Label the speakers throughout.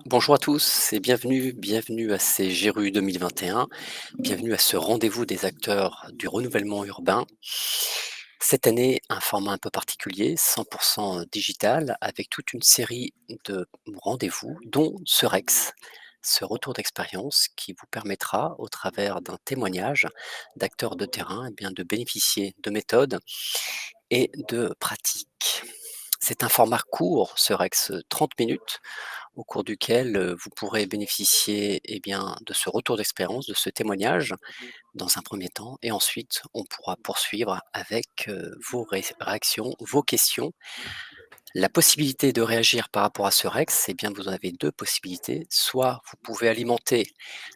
Speaker 1: Bonjour à tous et bienvenue à ces GRU 2021, bienvenue à ce rendez-vous des acteurs du renouvellement urbain. Cette année, un format un peu particulier, 100% digital, avec toute une série de rendez-vous, dont ce REX, ce retour d'expérience qui vous permettra, au travers d'un témoignage d'acteurs de terrain, de bénéficier de méthodes et de pratiques. C'est un format court, ce REX, 30 minutes, au cours duquel, vous pourrez bénéficier, de ce retour d'expérience, de ce témoignage, dans un premier temps et ensuite on pourra poursuivre avec, vos réactions, vos questions. La possibilité de réagir par rapport à ce Rex, vous en avez 2 possibilités. Soit vous pouvez alimenter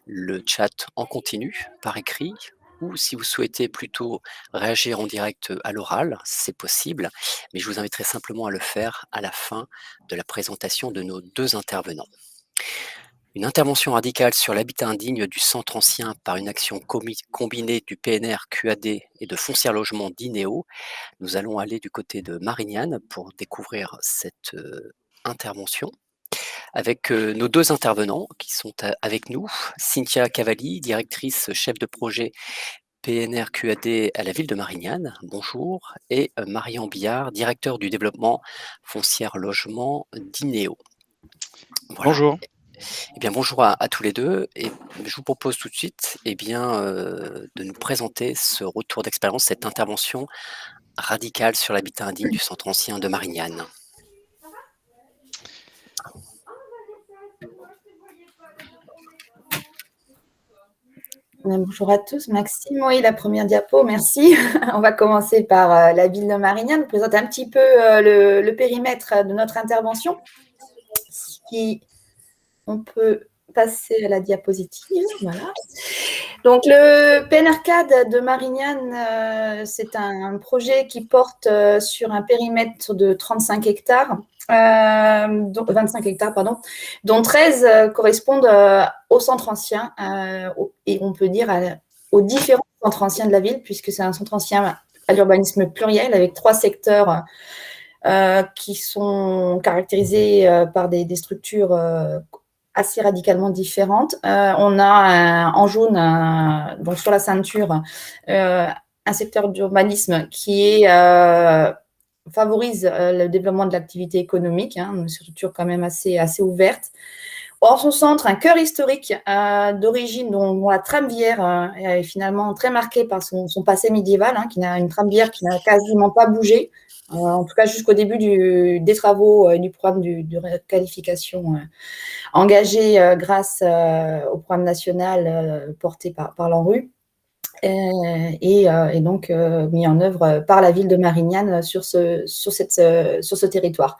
Speaker 1: le chat en continu, par écrit, ou si vous souhaitez plutôt réagir en direct, à l'oral, c'est possible, mais je vous inviterai simplement à le faire à la fin de la présentation de nos 2 intervenants. Une intervention radicale sur l'habitat indigne du centre ancien par une action combinée du PNR, QAD et de Foncière Logement d'INEO. Nous allons aller du côté de Marignane pour découvrir cette intervention avec nos 2 intervenants qui sont avec nous. Cynthia Cavalli, directrice chef de projet PNR QAD à la ville de Marignane, bonjour, et Marian Billard, directeur du développement Foncière Logement d'INEO. Voilà.
Speaker 2: Bonjour.
Speaker 1: Bonjour à tous les 2 et je vous propose tout de suite, de nous présenter ce retour d'expérience, cette intervention radicale sur l'habitat indigne du centre ancien de Marignane.
Speaker 3: Bonjour à tous. Maxime, oui, la première diapo, merci. On va commencer par la ville de Marignane. Je présente un petit peu le périmètre de notre intervention. On peut passer à la diapositive. Voilà. Donc, le PNRCAD de Marignane, c'est un projet qui porte sur un périmètre de 35 hectares. 25 hectares, pardon, dont 13 correspondent au centre ancien et on peut dire aux différents centres anciens de la ville, puisque c'est un centre ancien à l'urbanisme pluriel avec 3 secteurs qui sont caractérisés par des structures assez radicalement différentes. On a en jaune, donc sur la ceinture, un secteur d'urbanisme qui favorise le développement de l'activité économique, une structure quand même assez ouverte. En son centre, un cœur historique d'origine dont la tramvière est finalement très marquée par son passé médiéval, qui a une tramvière qui n'a quasiment pas bougé, en tout cas jusqu'au début des travaux du programme de requalification engagé grâce au programme national porté par l'ANRU. Et donc mis en œuvre par la ville de Marignane sur ce territoire.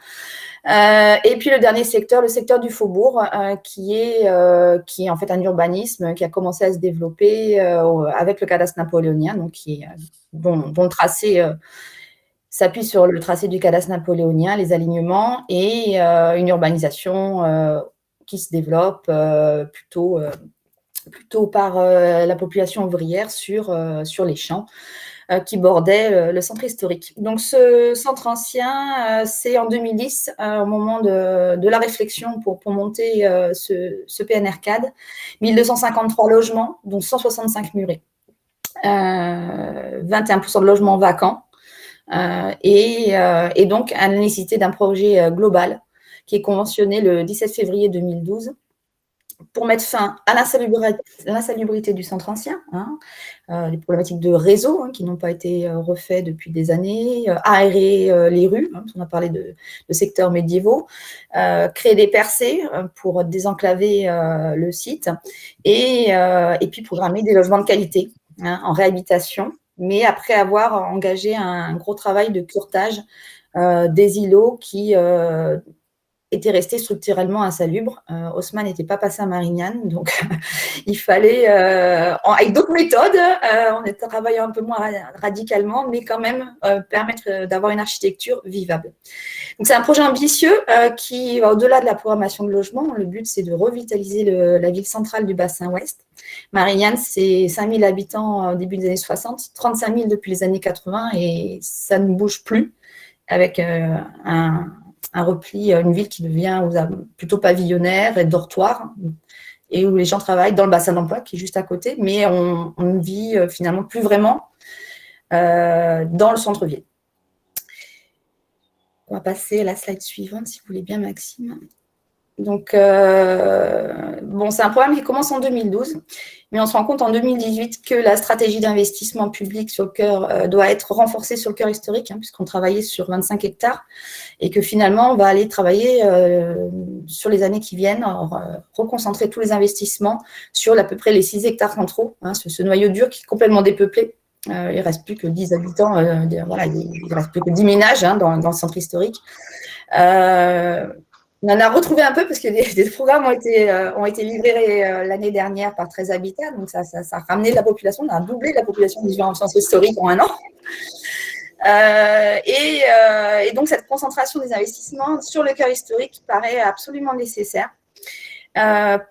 Speaker 3: Et puis le dernier secteur, le secteur du faubourg, qui est en fait un urbanisme qui a commencé à se développer avec le cadastre napoléonien, donc dont le tracé s'appuie sur le tracé du cadastre napoléonien, les alignements et une urbanisation qui se développe plutôt par la population ouvrière sur les champs qui bordaient le centre historique. Donc, ce centre ancien, c'est en 2010, au moment de la réflexion pour monter ce PNRCAD, 1253 logements, dont 165 murés, 21% de logements vacants, et donc à la nécessité d'un projet global qui est conventionné le 17 février 2012 pour mettre fin à l'insalubrité du centre ancien, les problématiques de réseau qui n'ont pas été refaits depuis des années, aérer les rues, on a parlé de secteurs médiévaux, créer des percées pour désenclaver le site et puis programmer des logements de qualité en réhabilitation, mais après avoir engagé un gros travail de curetage des îlots qui était resté structurellement insalubre. Haussmann n'était pas passé à Marignane, donc il fallait, avec d'autres méthodes, on est travaillé un peu moins radicalement, mais quand même permettre d'avoir une architecture vivable. Donc c'est un projet ambitieux qui va au-delà de la programmation de logement. Le but, c'est de revitaliser la ville centrale du bassin ouest. Marignane, c'est 5 000 habitants au début des années 60, 35 000 depuis les années 80, et ça ne bouge plus, avec un repli, une ville qui devient plutôt pavillonnaire et dortoir, et où les gens travaillent dans le bassin d'emploi qui est juste à côté, mais on ne vit finalement plus vraiment dans le centre-ville. On va passer à la slide suivante, si vous voulez bien, Maxime. Donc, bon, c'est un programme qui commence en 2012, mais on se rend compte en 2018 que la stratégie d'investissement public sur le cœur doit être renforcée sur le cœur historique, puisqu'on travaillait sur 25 hectares, et que finalement, on va aller travailler sur les années qui viennent, reconcentrer tous les investissements sur à peu près les 6 hectares centraux, ce noyau dur qui est complètement dépeuplé. Il ne reste plus que 10 habitants, voilà, il ne reste plus que 10 ménages dans le centre historique. On en a retrouvé un peu parce que des programmes ont été livrés l'année dernière par 13 Habitat, donc ça a ramené de la population, on a doublé la population du centre historique en un an. Et donc cette concentration des investissements sur le cœur historique paraît absolument nécessaire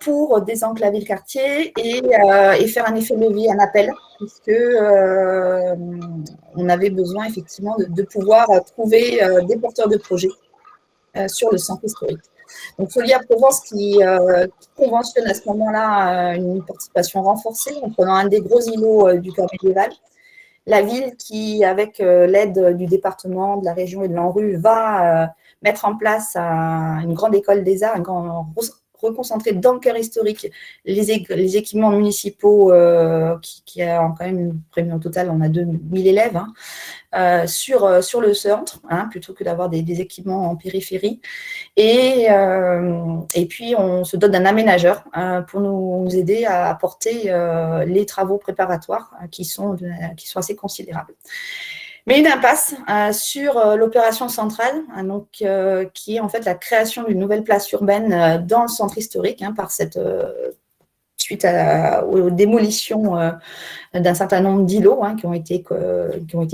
Speaker 3: pour désenclaver le quartier et faire un effet levier, un appel, puisque on avait besoin effectivement de pouvoir trouver des porteurs de projets sur le centre historique. Donc, Folia Provence qui conventionne à ce moment-là une participation renforcée en prenant un des gros îlots du cœur médiéval. La ville qui, avec l'aide du département, de la région et de l'ANRU, va mettre en place une grande école des arts, reconcentrer dans le cœur historique les équipements municipaux qui ont quand même une prémie totale, on a 2000 élèves, sur le centre, plutôt que d'avoir des équipements en périphérie. Et puis, on se dote d'un aménageur pour nous aider à apporter les travaux préparatoires qui sont assez considérables. Mais une impasse sur l'opération centrale, qui est en fait la création d'une nouvelle place urbaine dans le centre historique par cette suite aux démolitions d'un certain nombre d'îlots qui ont été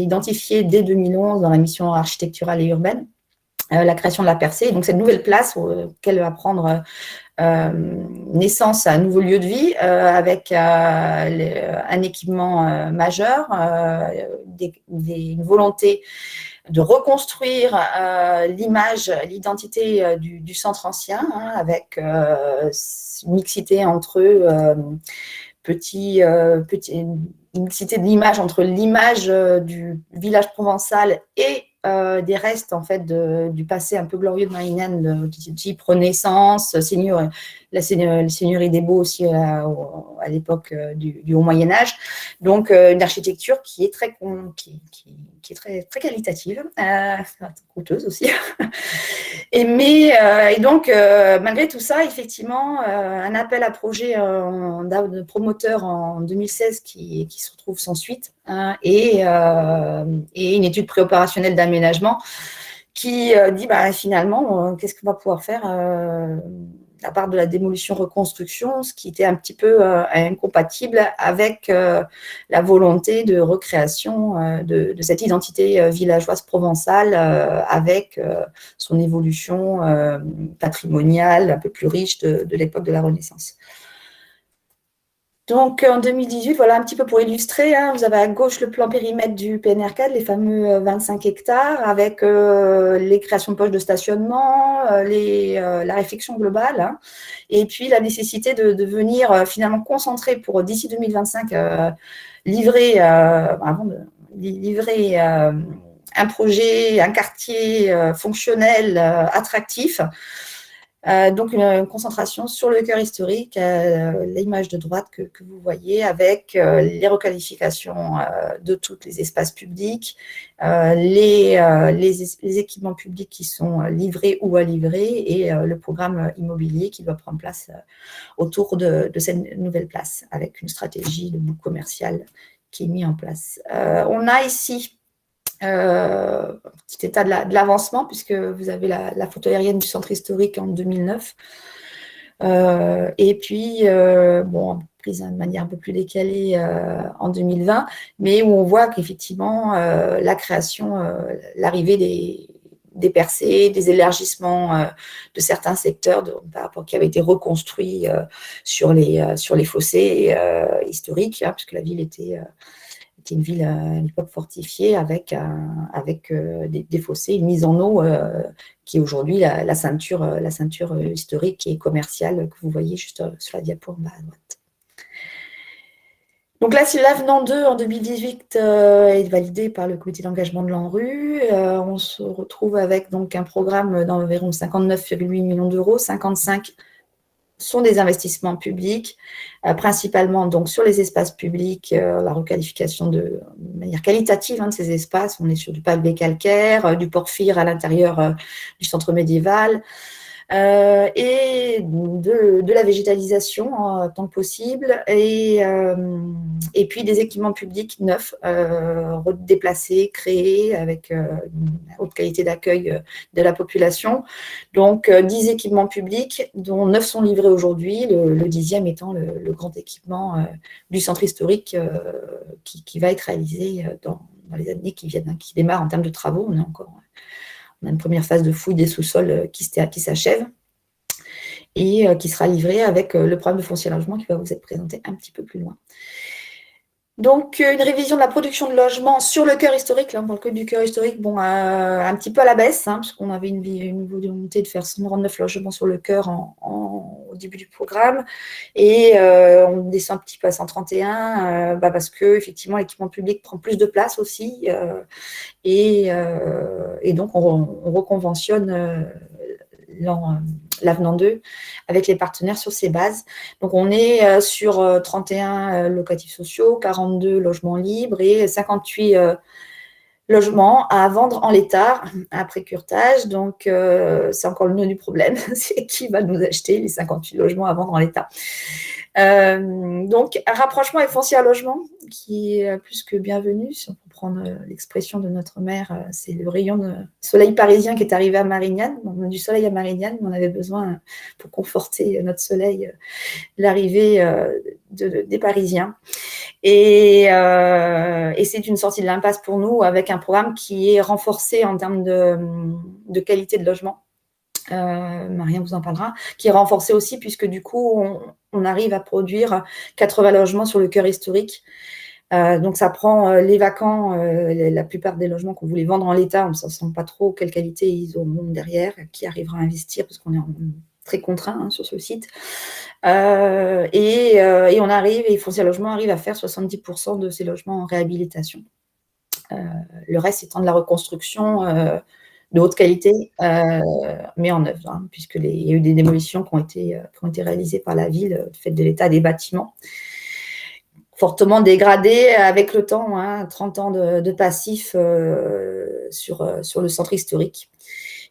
Speaker 3: identifiés dès 2011 dans la mission architecturale et urbaine. La création de la percée. Donc, cette nouvelle place auquel va prendre naissance à un nouveau lieu de vie avec un équipement majeur, une volonté de reconstruire l'image, l'identité du centre ancien, avec une mixité entre une mixité de l'image entre l'image du village provençal et des restes en fait du passé un peu glorieux de Marignane, type Renaissance, la seigneurie des Baux aussi à l'époque du Haut Moyen Âge. Donc une architecture qui est très très qualitative, coûteuse aussi. Et donc malgré tout ça, effectivement, un appel à projet de promoteur en 2016 qui se retrouve sans suite, et une étude préopérationnelle d'aménagement qui dit finalement qu'est-ce qu'on va pouvoir faire à part de la démolition-reconstruction, ce qui était un petit peu incompatible avec la volonté de recréation de cette identité villageoise provençale avec son évolution patrimoniale un peu plus riche de l'époque de la Renaissance. Donc, en 2018, voilà un petit peu pour illustrer, vous avez à gauche le plan périmètre du PNR4, les fameux 25 hectares, avec les créations de poches de stationnement, la réflexion globale, et puis la nécessité de venir finalement concentrer pour, d'ici 2025, livrer un projet, un quartier fonctionnel, attractif. Donc, une concentration sur le cœur historique, l'image de droite que vous voyez avec les requalifications de tous les espaces publics, les équipements publics qui sont livrés ou à livrer et le programme immobilier qui doit prendre place autour de cette nouvelle place avec une stratégie de boucle commercial qui est mise en place. On a ici un petit état de l'avancement, puisque vous avez la photo aérienne du centre historique en 2009. Et puis, prise de manière un peu plus décalée en 2020, mais où on voit qu'effectivement, la création, l'arrivée des percées, des élargissements de certains secteurs qui avaient été reconstruits sur les fossés historiques, puisque la ville était qui est une ville à l'époque fortifiée avec des fossés, une mise en eau qui est aujourd'hui la ceinture historique et commerciale que vous voyez juste sur la diapo en bas à droite. Donc là, c'est l'avenant 2 en 2018 est validé par le comité d'engagement de l'ANRU. On se retrouve avec donc un programme d'environ 59,8 millions d'euros. 55 sont des investissements publics, principalement donc sur les espaces publics, la requalification de manière qualitative de ces espaces. On est sur du pavé calcaire, du porphyre à l'intérieur du centre médiéval, et de la végétalisation tant que possible, et puis des équipements publics neufs, déplacés, créés avec une haute qualité d'accueil de la population. Donc 10 équipements publics, dont 9 sont livrés aujourd'hui, le 10e étant le grand équipement du centre historique qui va être réalisé dans les années qui viennent, qui démarrent en termes de travaux. On a une première phase de fouille des sous-sols qui s'achève et qui sera livrée avec le programme de foncier logement qui va vous être présenté un petit peu plus loin. Donc, une révision de la production de logements sur le cœur historique. Là, on parle que du cœur historique, un petit peu à la baisse, parce qu'on avait une volonté de faire 139 logements sur le cœur au début du programme. Et on descend un petit peu à 131, parce que effectivement, l'équipement public prend plus de place aussi. Et donc, on reconventionne l'avenant 2 avec les partenaires sur ces bases. Donc, on est sur 31 locatifs sociaux, 42 logements libres et 58 logements à vendre en l'état après curtage. Donc, c'est encore le nœud du problème. C'est qui va nous acheter les 58 logements à vendre en l'état. Donc, un rapprochement avec foncier à logement qui est plus que bienvenu. Si on peut prendre l'expression de notre maire, c'est le rayon de soleil parisien qui est arrivé à Marignane. On a du soleil à Marignane, mais on avait besoin, pour conforter notre soleil, l'arrivée des Parisiens. Et c'est une sortie de l'impasse pour nous avec un programme qui est renforcé en termes de qualité de logement. Marien vous en parlera, qui est renforcé aussi puisque du coup, on arrive à produire 80 logements sur le cœur historique. Donc, ça prend les vacants, la plupart des logements qu'on voulait vendre en l'état, on ne sent pas trop quelle qualité ils auront derrière, qui arrivera à investir parce qu'on est très contraint sur ce site. Et on arrive, et Foncier Logement arrive à faire 70% de ces logements en réhabilitation. Le reste étant de la reconstruction de haute qualité, mais en œuvre, puisqu'il y a eu des démolitions qui ont été réalisées par la ville du fait de l'état des bâtiments, fortement dégradés avec le temps, 30 ans de passif sur le centre historique,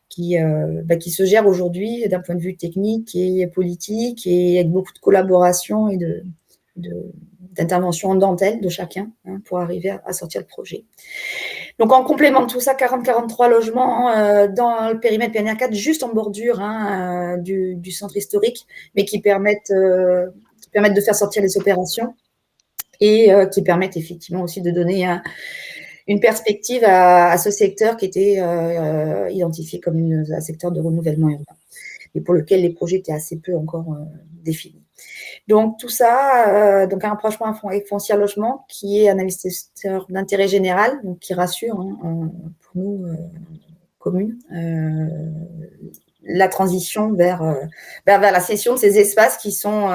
Speaker 3: qui se gère aujourd'hui d'un point de vue technique et politique, et avec beaucoup de collaboration et d'intervention en dentelle de chacun pour arriver à sortir le projet. Donc, en complément de tout ça, 40-43 logements dans le périmètre PNR4, juste en bordure du centre historique, mais qui permettent de faire sortir les opérations et qui permettent effectivement aussi de donner une perspective à ce secteur qui était identifié comme un secteur de renouvellement urbain et pour lequel les projets étaient assez peu encore définis. Donc, tout ça, donc un rapprochement avec Foncier Logement, qui est un investisseur d'intérêt général, donc qui rassure pour nous, commune, la transition vers la cession de ces espaces qui sont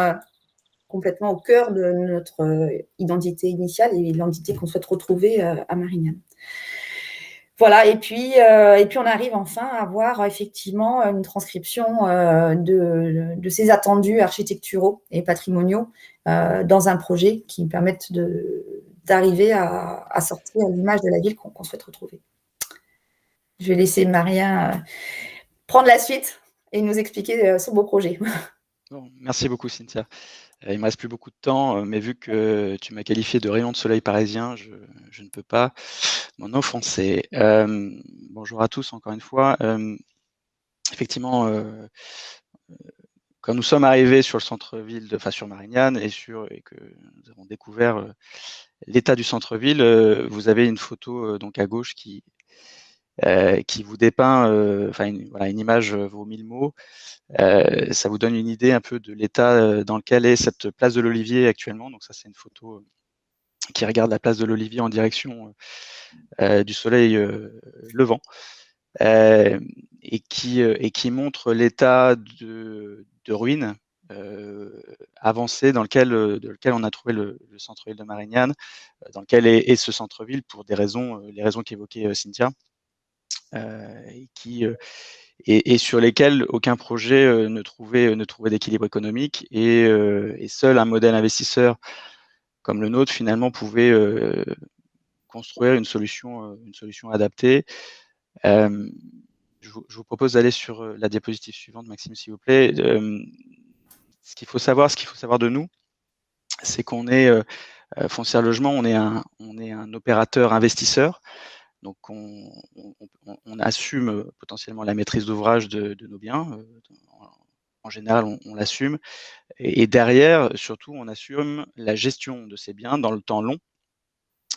Speaker 3: complètement au cœur de notre identité initiale et l'identité qu'on souhaite retrouver à Marignane. Voilà, et puis on arrive enfin à avoir effectivement une transcription de ces attendus architecturaux et patrimoniaux dans un projet qui permettent d'arriver à sortir l'image de la ville qu'on souhaite retrouver. Je vais laisser Marien prendre la suite et nous expliquer son beau projet.
Speaker 2: Bon, merci beaucoup, Cynthia. Il ne me reste plus beaucoup de temps, mais vu que tu m'as qualifié de rayon de soleil parisien, je ne peux pas m'en offenser. Bonjour à tous, encore une fois. Effectivement, quand nous sommes arrivés sur le centre-ville, sur Marignane, et que nous avons découvert l'état du centre-ville, vous avez une photo donc à gauche qui vous dépeint, une image vaut 1000 mots. Ça vous donne une idée un peu de l'état dans lequel est cette place de l'Olivier actuellement. Donc ça, c'est une photo qui regarde la place de l'Olivier en direction du soleil levant, et qui montre l'état de ruines avancé dans lequel on a trouvé le centre-ville de Marignane, dans lequel est ce centre-ville pour les raisons qu'évoquait Cynthia, et sur lesquels aucun projet ne trouvait d'équilibre économique, et seul un modèle investisseur comme le nôtre finalement pouvait construire une solution adaptée. Je vous propose d'aller sur la diapositive suivante, Maxime, s'il vous plaît. Ce qu'il faut savoir de nous, c'est qu'on est Foncière Logement, on est un opérateur investisseur. Donc on assume potentiellement la maîtrise d'ouvrage de nos biens. En général, on l'assume. Et derrière, surtout, on assume la gestion de ces biens dans le temps long.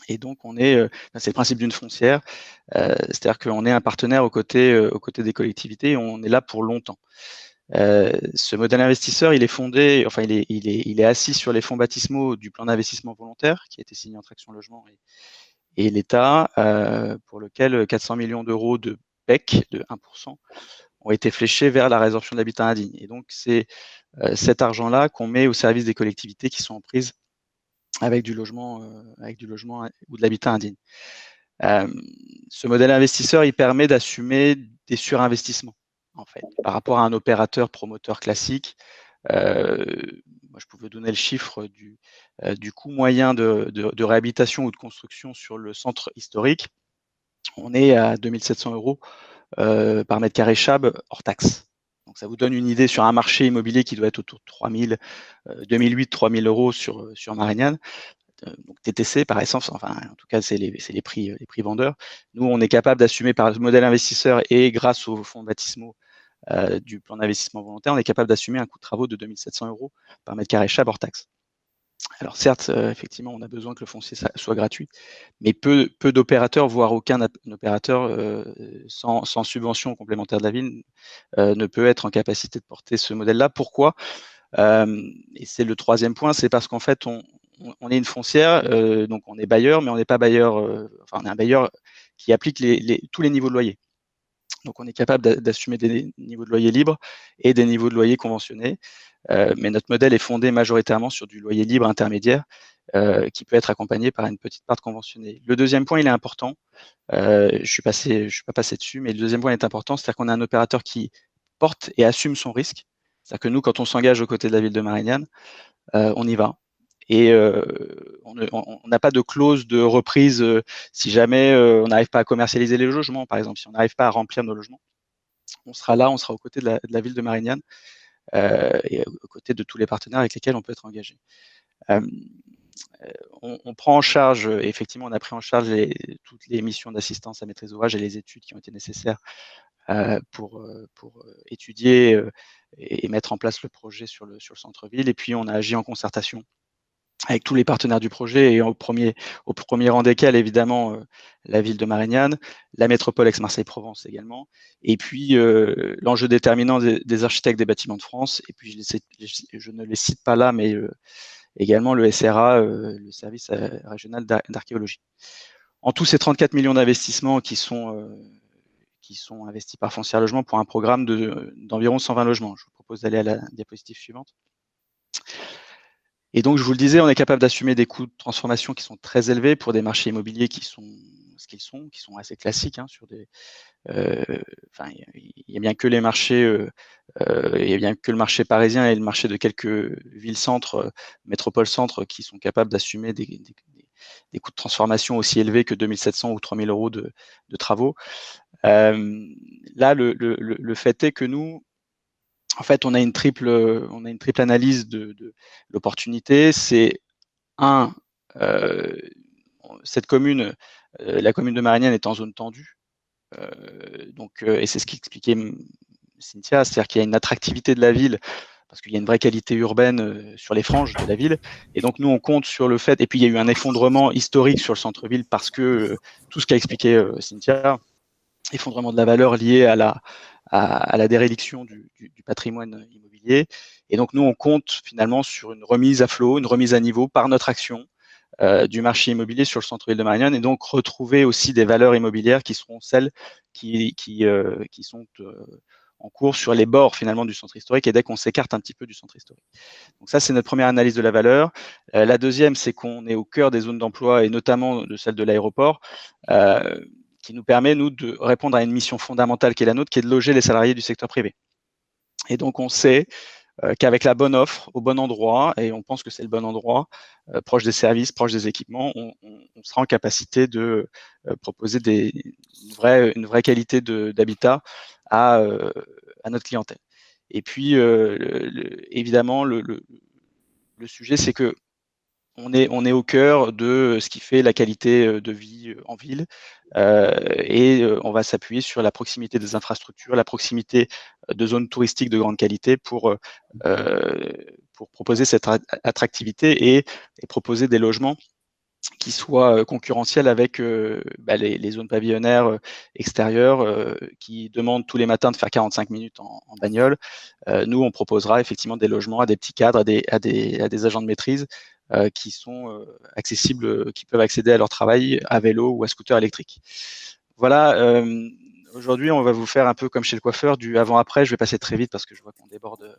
Speaker 2: Et donc, c'est le principe d'une foncière, c'est-à-dire qu'on est un partenaire aux côtés des collectivités, et on est là pour longtemps. Ce modèle investisseur, il est assis sur les fonds baptismaux du plan d'investissement volontaire qui a été signé entre Action Logement et l'État, pour lequel 400 millions d'euros de PEC de 1% ont été fléchés vers la résorption de l'habitat indigne. Et donc, c'est cet argent-là qu'on met au service des collectivités qui sont en prise avec du logement ou de l'habitat indigne. Ce modèle investisseur, il permet d'assumer des surinvestissements, en fait, par rapport à un opérateur promoteur classique. Moi, je pouvais donner le chiffre du coût moyen de réhabilitation ou de construction sur le centre historique. On est à 2700 € par mètre carré chab hors taxe. Donc, ça vous donne une idée sur un marché immobilier qui doit être autour de 2008-3000 € sur Marignane. Donc TTC par essence, enfin en tout cas c'est les prix vendeurs. Nous, on est capable d'assumer par le modèle investisseur et grâce aux fonds baptismaux du plan d'investissement volontaire, on est capable d'assumer un coût de travaux de 2700 € par mètre carré chab hors taxe. Alors certes, effectivement, on a besoin que le foncier soit gratuit, mais peu d'opérateurs, voire aucun opérateur sans subvention complémentaire de la ville ne peut être en capacité de porter ce modèle-là. Pourquoi ? Et c'est le troisième point, c'est parce qu'en fait, on est une foncière, donc on est bailleur, mais on n'est pas bailleur, on est un bailleur qui applique tous les niveaux de loyer. Donc on est capable d'assumer des niveaux de loyer libres et des niveaux de loyer conventionnés, mais notre modèle est fondé majoritairement sur du loyer libre intermédiaire, qui peut être accompagné par une petite part conventionnée. Le deuxième point, il est important, je suis pas passé dessus, mais le deuxième point est important, c'est-à-dire qu'on a un opérateur qui porte et assume son risque. C'est-à-dire que nous, quand on s'engage aux côtés de la ville de Marignane, on y va. Et on n'a pas de clause de reprise si jamais on n'arrive pas à commercialiser les logements, par exemple. Si on n'arrive pas à remplir nos logements, on sera là, on sera aux côtés de la ville de Marignane, et aux côtés de tous les partenaires avec lesquels on peut être engagé. On prend en charge, effectivement, on a pris en charge toutes les missions d'assistance à maîtrise d'ouvrage et les études qui ont été nécessaires pour étudier et mettre en place le projet sur le centre-ville. Et puis, on a agi en concertation avec tous les partenaires du projet, et au premier rang desquels, évidemment, la ville de Marignane, la métropole Aix-Marseille-Provence également, et puis l'enjeu déterminant des architectes des bâtiments de France, et puis je ne les cite pas là, mais également le SRA, le service régional d'archéologie. En tout, c'est 34 millions d'investissements qui sont investis par Foncière Logement pour un programme d'environ 120 logements. Je vous propose d'aller à la diapositive suivante. Et donc, je vous le disais, on est capable d'assumer des coûts de transformation qui sont très élevés pour des marchés immobiliers qui sont assez classiques. Il y a bien que les marchés, il y a bien que le marché parisien et le marché de quelques villes-centres, métropoles-centres, qui sont capables d'assumer des coûts de transformation aussi élevés que 2700 ou 3000 € de travaux. Là, le fait est que nous, en fait, on a une triple analyse de l'opportunité. C'est cette commune, la commune de Marignane est en zone tendue, et c'est ce qu'expliquait Cynthia, c'est-à-dire qu'il y a une attractivité de la ville parce qu'il y a une vraie qualité urbaine sur les franges de la ville. Et donc nous, on compte sur le fait. Et puis il y a eu un effondrement historique sur le centre-ville parce que tout ce qu'a expliqué Cynthia, effondrement de la valeur lié à la déréliction du patrimoine immobilier. Et donc nous, on compte finalement sur une remise à flot, une remise à niveau par notre action, du marché immobilier sur le centre-ville de Marignane, et donc retrouver aussi des valeurs immobilières qui seront celles qui sont en cours sur les bords finalement du centre historique, et dès qu'on s'écarte un petit peu du centre historique. Donc ça, c'est notre première analyse de la valeur. La deuxième, c'est qu'on est au cœur des zones d'emploi, et notamment de celle de l'aéroport, qui nous permet, nous, de répondre à une mission fondamentale qui est la nôtre, qui est de loger les salariés du secteur privé. Et donc, on sait qu'avec la bonne offre, au bon endroit, et on pense que c'est le bon endroit, proche des services, proche des équipements, on sera en capacité de proposer une vraie qualité d'habitat à notre clientèle. Et puis, évidemment, le sujet, c'est que on est au cœur de ce qui fait la qualité de vie en ville, et on va s'appuyer sur la proximité des infrastructures, la proximité de zones touristiques de grande qualité pour proposer cette attractivité et proposer des logements qui soient concurrentiels avec les zones pavillonnaires extérieures qui demandent tous les matins de faire 45 minutes en bagnole. Nous, on proposera effectivement des logements à des petits cadres, à des agents de maîtrise qui sont accessibles, qui peuvent accéder à leur travail à vélo ou à scooter électrique. Voilà, aujourd'hui, on va vous faire un peu comme chez le coiffeur, du avant-après. Je vais passer très vite parce que je vois qu'on déborde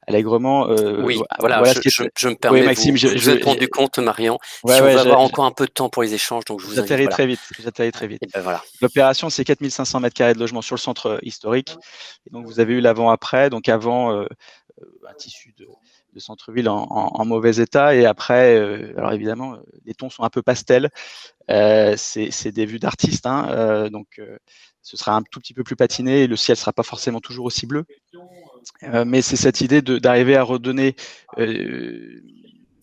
Speaker 2: allègrement.
Speaker 1: Oui, voilà,
Speaker 2: voilà
Speaker 1: je me
Speaker 2: oui,
Speaker 1: permets,
Speaker 2: Maxime,
Speaker 1: vous vous êtes rendu compte, Marian,
Speaker 2: ouais,
Speaker 1: si on
Speaker 2: ouais,
Speaker 1: va avoir encore un peu de temps pour les échanges, donc je vous invite,
Speaker 2: j'atterris
Speaker 1: voilà.
Speaker 2: très vite. J'atterris très vite.
Speaker 1: Et ben voilà.
Speaker 2: L'opération, c'est 4500 mètres carrés de logement sur le centre historique. Et donc, vous avez eu l'avant-après. Donc, avant, un tissu de centre-ville en mauvais état. Et après, alors évidemment, les tons sont un peu pastels. C'est des vues d'artistes. Hein, donc, ce sera un tout petit peu plus patiné et le ciel ne sera pas forcément toujours aussi bleu. Mais c'est cette idée d'arriver à redonner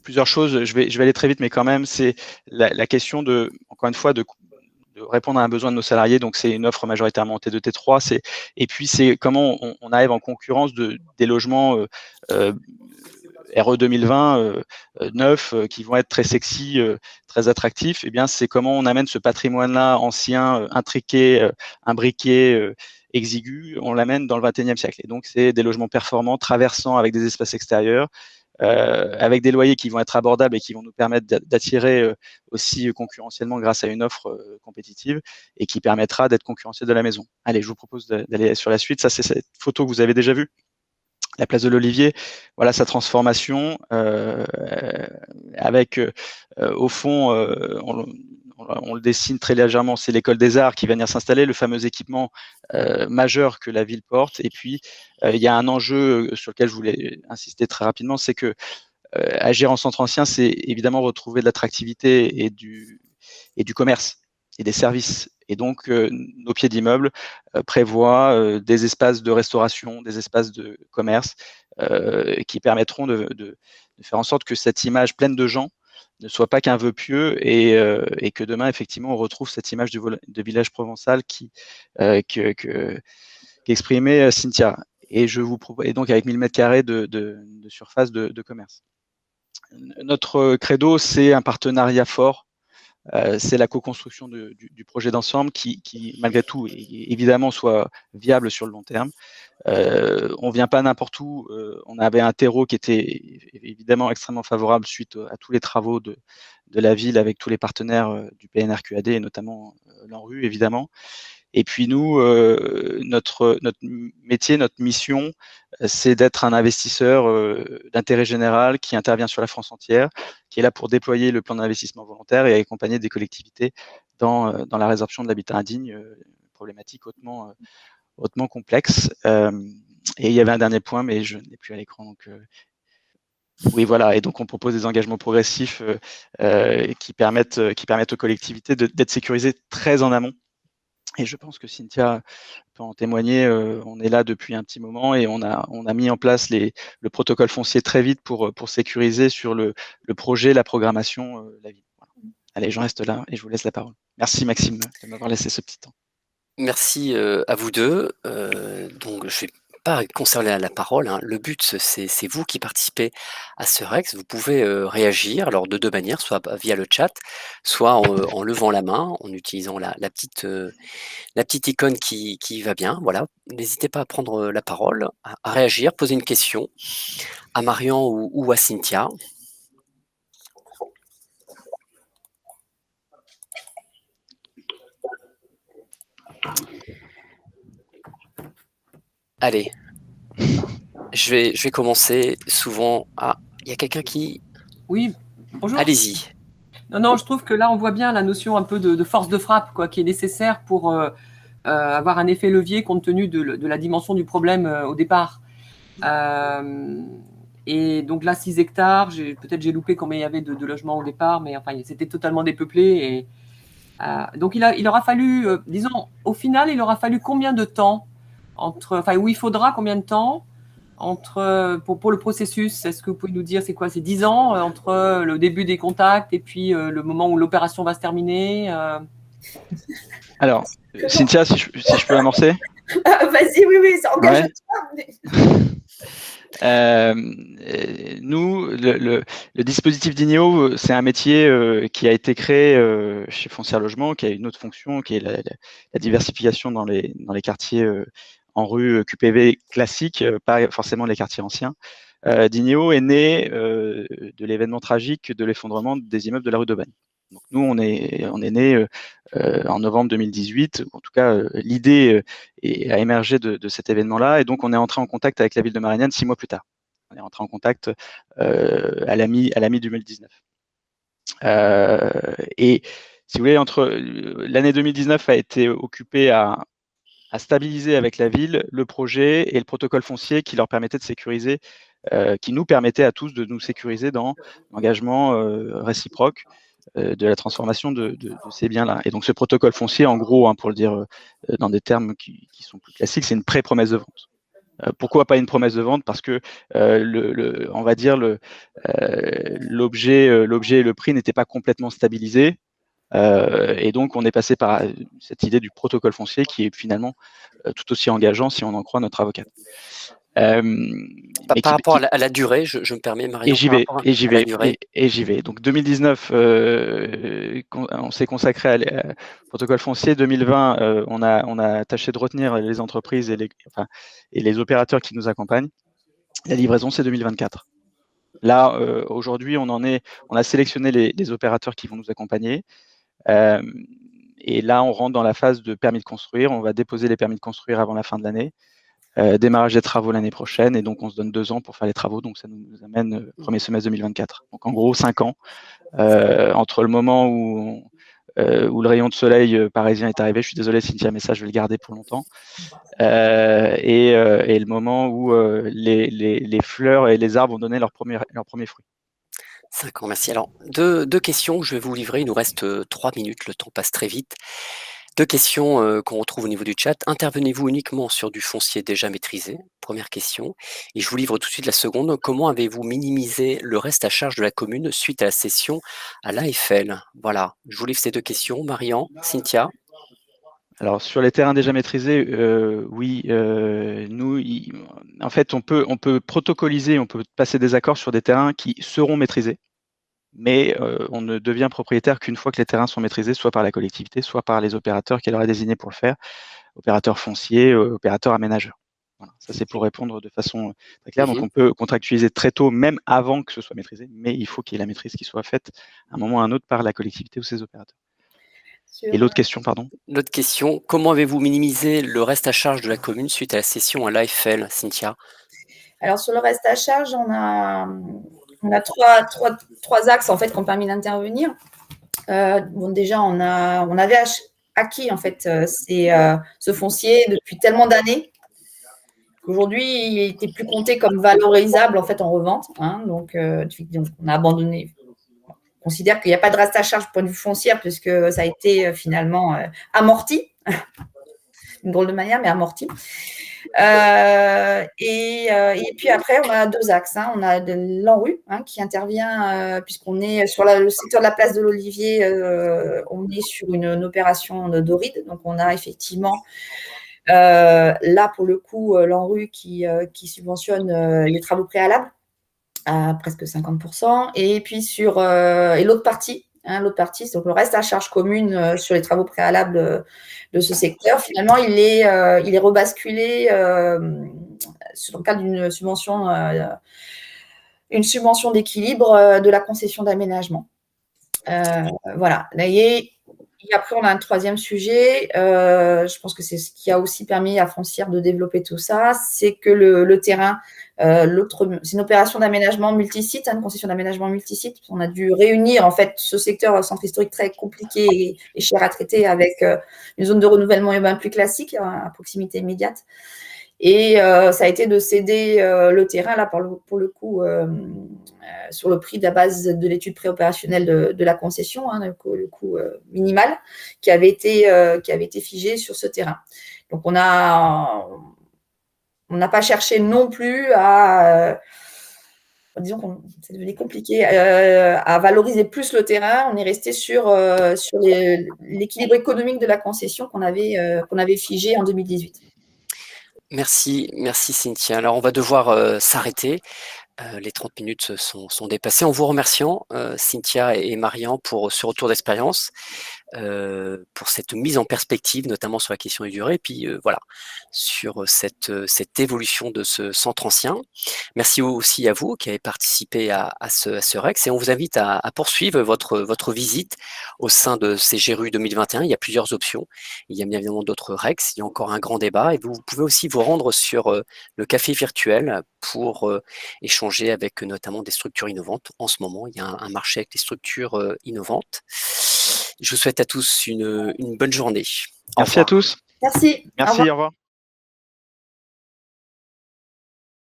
Speaker 2: plusieurs choses. Je vais aller très vite, mais quand même, c'est la question encore une fois, de répondre à un besoin de nos salariés. Donc, c'est une offre majoritairement T2, T3. Et puis, c'est comment on arrive en concurrence des logements RE 2020 neufs qui vont être très sexy, très attractifs. Eh bien, c'est comment on amène ce patrimoine-là ancien, intriqué, imbriqué, exigu, on l'amène dans le 21e siècle. Et donc, c'est des logements performants, traversants avec des espaces extérieurs, avec des loyers qui vont être abordables et qui vont nous permettre d'attirer aussi concurrentiellement grâce à une offre compétitive et qui permettra d'être concurrentiel de la maison. Allez, je vous propose d'aller sur la suite. Ça, c'est cette photo que vous avez déjà vue, la place de l'Olivier. Voilà sa transformation avec au fond, on le dessine très légèrement, c'est l'école des arts qui va venir s'installer, le fameux équipement majeur que la ville porte. Et puis, il y a un enjeu sur lequel je voulais insister très rapidement, c'est que agir en centre ancien, c'est évidemment retrouver de l'attractivité et du commerce et des services. Et donc, nos pieds d'immeuble prévoient des espaces de restauration, des espaces de commerce qui permettront de faire en sorte que cette image pleine de gens ne soit pas qu'un vœu pieux et que demain, effectivement, on retrouve cette image de village provençal qu'exprimait Cynthia. Et je vous propose, et donc avec 1000 mètres carrés de surface de commerce. Notre credo, c'est un partenariat fort. C'est la co-construction du projet d'ensemble qui, malgré tout, évidemment, soit viable sur le long terme. On ne vient pas n'importe où. On avait un terreau qui était évidemment extrêmement favorable suite à tous les travaux de la ville avec tous les partenaires du PNRQAD et notamment l'ANRU, évidemment. Et puis nous, notre métier, notre mission, c'est d'être un investisseur d'intérêt général qui intervient sur la France entière, qui est là pour déployer le plan d'investissement volontaire et accompagner des collectivités dans la résorption de l'habitat indigne, problématique hautement complexe. Et il y avait un dernier point, mais je n'ai plus à l'écran. Donc, oui, voilà. Et donc, on propose des engagements progressifs qui permettent aux collectivités d'être sécurisées très en amont. Et je pense que Cynthia peut en témoigner. On est là depuis un petit moment et on a mis en place le protocole foncier très vite pour sécuriser sur le projet, la programmation, la ville. Voilà. Allez, j'en reste là et je vous laisse la parole. Merci Maxime de m'avoir laissé ce petit temps.
Speaker 1: Merci à vous deux. Donc, je vais pas conserver la parole. Hein. Le but, c'est vous qui participez à ce Rex. Vous pouvez réagir alors de deux manières, soit via le chat, soit en levant la main, en utilisant la petite icône qui va bien. Voilà. N'hésitez pas à prendre la parole, à réagir, poser une question à Marian ou à Cynthia. Allez, je vais commencer. Souvent, il y a quelqu'un qui...
Speaker 4: Oui, bonjour.
Speaker 1: Allez-y.
Speaker 4: Non, je trouve que là, on voit bien la notion un peu de force de frappe, quoi, qui est nécessaire pour avoir un effet levier compte tenu de la dimension du problème au départ. Et donc là, 6 hectares, peut-être j'ai loupé combien il y avait de logements au départ, mais enfin, c'était totalement dépeuplé. Donc il aura fallu, disons, au final, il aura fallu combien de temps où il faudra combien de temps pour le processus? Est-ce que vous pouvez nous dire c'est quoi? C'est 10 ans entre le début des contacts et puis le moment où l'opération va se terminer?
Speaker 2: Alors, Cynthia, si je peux amorcer.
Speaker 3: Vas-y, oui, ça engage
Speaker 2: nous, le dispositif d'INEO, c'est un métier qui a été créé chez Foncière Logement, qui a une autre fonction, qui est la diversification dans les quartiers en rue QPV classiques, pas forcément les quartiers anciens. d'INEO est né de l'événement tragique de l'effondrement des immeubles de la rue d'Aubagne. Donc nous, on est né en novembre 2018. En tout cas, l'idée a émergé de cet événement-là, et donc on est entré en contact avec la ville de Marignane 6 mois plus tard. On est entré en contact à la mi-2019. Et si vous voulez, l'année 2019 a été occupée à stabiliser avec la ville le projet et le protocole foncier qui leur permettait de sécuriser, qui nous permettait à tous de nous sécuriser dans l'engagement réciproque de la transformation de ces biens-là. Et donc ce protocole foncier, en gros, pour le dire dans des termes qui sont plus classiques, c'est une pré-promesse de vente. Pourquoi pas une promesse de vente? Parce que on va dire l'objet et le prix n'étaient pas complètement stabilisés. Et donc on est passé par cette idée du protocole foncier qui est finalement tout aussi engageant si on en croit notre avocate.
Speaker 1: Par rapport à la durée, je me permets, Marion.
Speaker 2: Et j'y vais. Donc 2019, on s'est consacré à protocole foncier. 2020, on a tâché de retenir les entreprises et les opérateurs qui nous accompagnent. La livraison, c'est 2024. Là, aujourd'hui, on a sélectionné les opérateurs qui vont nous accompagner. Et là, on rentre dans la phase de permis de construire. On va déposer les permis de construire avant la fin de l'année. Démarrage des travaux l'année prochaine, et donc on se donne 2 ans pour faire les travaux, donc ça nous amène premier semestre 2024. Donc en gros 5 ans entre le moment où le rayon de soleil parisien est arrivé. Je suis désolé Cynthia, mais ça je vais le garder pour longtemps. Et le moment où les fleurs et les arbres ont donné leurs premiers fruits.
Speaker 1: 5 ans, merci. Alors, deux questions que je vais vous livrer. Il nous reste 3 minutes, le temps passe très vite. 2 questions qu'on retrouve au niveau du chat. Intervenez-vous uniquement sur du foncier déjà maîtrisé? Première question. Et je vous livre tout de suite la seconde. Comment avez-vous minimisé le reste à charge de la commune suite à la cession à l'AFL? Voilà, je vous livre ces 2 questions. Marian, Cynthia?
Speaker 2: Alors sur les terrains déjà maîtrisés, oui, nous, en fait, on peut protocoliser, on peut passer des accords sur des terrains qui seront maîtrisés, mais on ne devient propriétaire qu'une fois que les terrains sont maîtrisés, soit par la collectivité, soit par les opérateurs qu'elle aurait désignés pour le faire, opérateurs fonciers, opérateurs aménageurs. Voilà, ça c'est pour répondre de façon très claire. Donc on peut contractualiser très tôt, même avant que ce soit maîtrisé, mais il faut qu'il y ait la maîtrise qui soit faite à un moment ou à un autre par la collectivité ou ses opérateurs. Et l'autre question, pardon?
Speaker 1: L'autre question, comment avez-vous minimisé le reste à charge de la commune suite à la cession à l'AFL, Cynthia?
Speaker 3: Alors, sur le reste à charge, on a trois axes en fait qui ont permis d'intervenir. Bon, déjà, on avait acquis en fait ce foncier depuis tellement d'années qu'aujourd'hui, il n'était plus compté comme valorisable en fait en revente. Hein, donc, on a abandonné. On considère qu'il n'y a pas de reste à charge du point de vue foncier puisque ça a été finalement amorti, d'une drôle de manière, mais amorti. Et puis après, on a 2 axes. Hein. On a de l'ANRU qui intervient, puisqu'on est sur le secteur de la place de l'Olivier, on est sur une opération de Doride. Donc, on a effectivement là, pour le coup, l'ANRU qui subventionne les travaux préalables à presque 50%. Et puis et l'autre partie, l'autre partie, c'est donc le reste à charge commune sur les travaux préalables de ce secteur. Finalement, il est rebasculé dans le cadre d'une subvention d'équilibre de la concession d'aménagement. Voilà. Et après, on a un troisième sujet. Je pense que c'est ce qui a aussi permis à Foncière de développer tout ça. C'est que le terrain, c'est une opération d'aménagement multisite, une concession d'aménagement multisite. On a dû réunir en fait ce secteur centre historique très compliqué et cher à traiter avec une zone de renouvellement urbain plus classique à proximité immédiate. Et ça a été de céder le terrain, là, pour le coup, sur le prix de la base de l'étude préopérationnelle de la concession, hein, le coût minimal, qui avait été figé sur ce terrain. Donc, on n'a pas cherché non plus à… disons que c'est devenu compliqué, à valoriser plus le terrain. On est resté sur l'équilibre économique de la concession qu'on avait figé en 2018.
Speaker 1: Merci Cynthia. Alors on va devoir s'arrêter. Les 30 minutes sont dépassées. En vous remerciant, Cynthia et Marian, pour ce retour d'expérience, pour cette mise en perspective, notamment sur la question des durées, et puis voilà, sur cette évolution de ce centre ancien. Merci aussi à vous qui avez participé à ce REX, et on vous invite à poursuivre votre visite au sein de ces GRU 2021. Il y a plusieurs options. Il y a bien évidemment d'autres REX. Il y a encore un grand débat, et vous pouvez aussi vous rendre sur le café virtuel pour échanger avec notamment des structures innovantes. En ce moment, il y a un marché avec des structures innovantes. Je vous souhaite à tous une bonne journée.
Speaker 2: Merci à tous.
Speaker 3: Merci.
Speaker 2: Merci, au revoir.